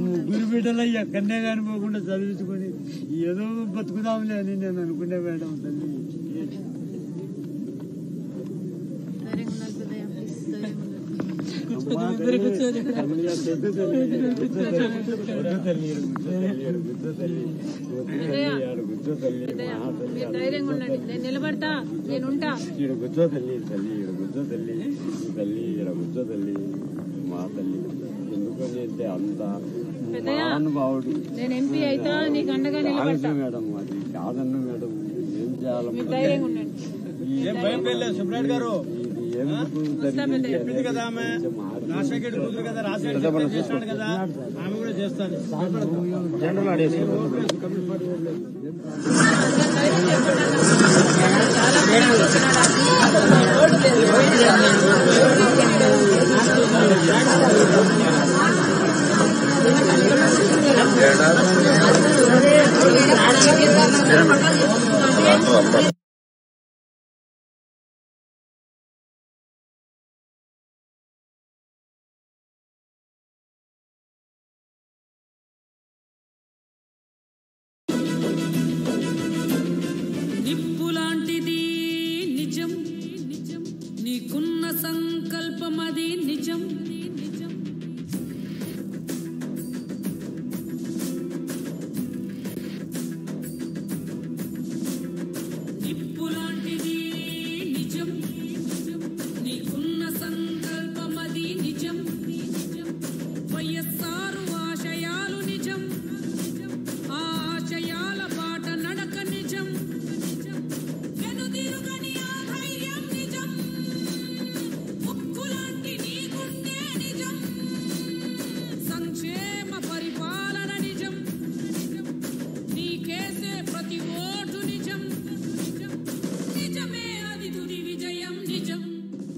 ముగ్గురు బిడ్డలు ఎక్కడనే కానిపోకుండా చదివించుకొని ఏదో బతుకుదాంలే అని నేను అనుకునే మేడం తల్లి. ధైర్యంగా ఉండండి, నేను నిలబడతా, నేనుంటా. ఈడ కూర్చో తల్లి, తల్లి ఈడ కూర్చో తల్లి, తల్లి ఈడ కూర్చో తల్లి, మా తల్లి. ఎందుకని అంటే అంత మహానుభావుడు. నేను ఎంపీ అయితే నీకు అండగా నిలబడతా మేడం. అది కాదన్న మేడం, ఏం చేయాలి? ధైర్యంగా ఉండండి. సుబ్రాట్ గారు చెప్పింది కదా, ఆమె రాజశేఖర్ కూతురు కదా, రాజశేఖర్ చేస్తాడు కదా, ఆమె కూడా చేస్తాను. జనరల్ ఆడేసి నిప్పులాంటిది నిజం, నీకున్న సంకల్పం అది నిజం. నిప్పులాంటిది నిజం, నీకున్న సంకల్పం అది నిజం. వైఎస్ఆర్ ఆశయాలు నిజం, ఆ ఆశయాల బాట నడక నిజం. వెనుదిరుగని ఆ ధైర్యం నిజం, ముక్కులాంటి నీ గుండె నిజం. సంక్షేమ పరిపాలన నిజం, నీకేసే ప్రతి ఓటు నిజం. నిజమే అది తుది విజయం నిజం.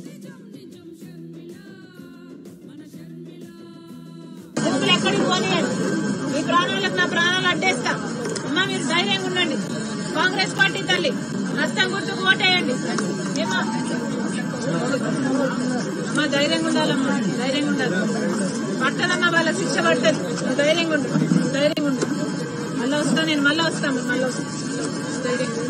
నిజం నిజం షర్మిల, మన షర్మిల. ఎక్కడికి పోనీయండి, మీ ప్రాణాలకు నా ప్రాణాలు అడ్డేస్తా. అమ్మా మీరు ధైర్యంగా ఉండండి. కాంగ్రెస్ పార్టీ తల్లి, హస్తం గుర్తుకు ఓటేయండి. అమ్మా ధైర్యంగా ఉండాలమ్మా, ధైర్యంగా ఉండాలి. పట్టదమ్మా, వాళ్ళ శిక్ష పడుతుంది. ధైర్యంగా ఉండు, ధైర్యంగా ఉండు. మళ్ళా వస్తా, నేను మళ్ళా వస్తాను, మళ్ళా వస్తాను. ధైర్యంగా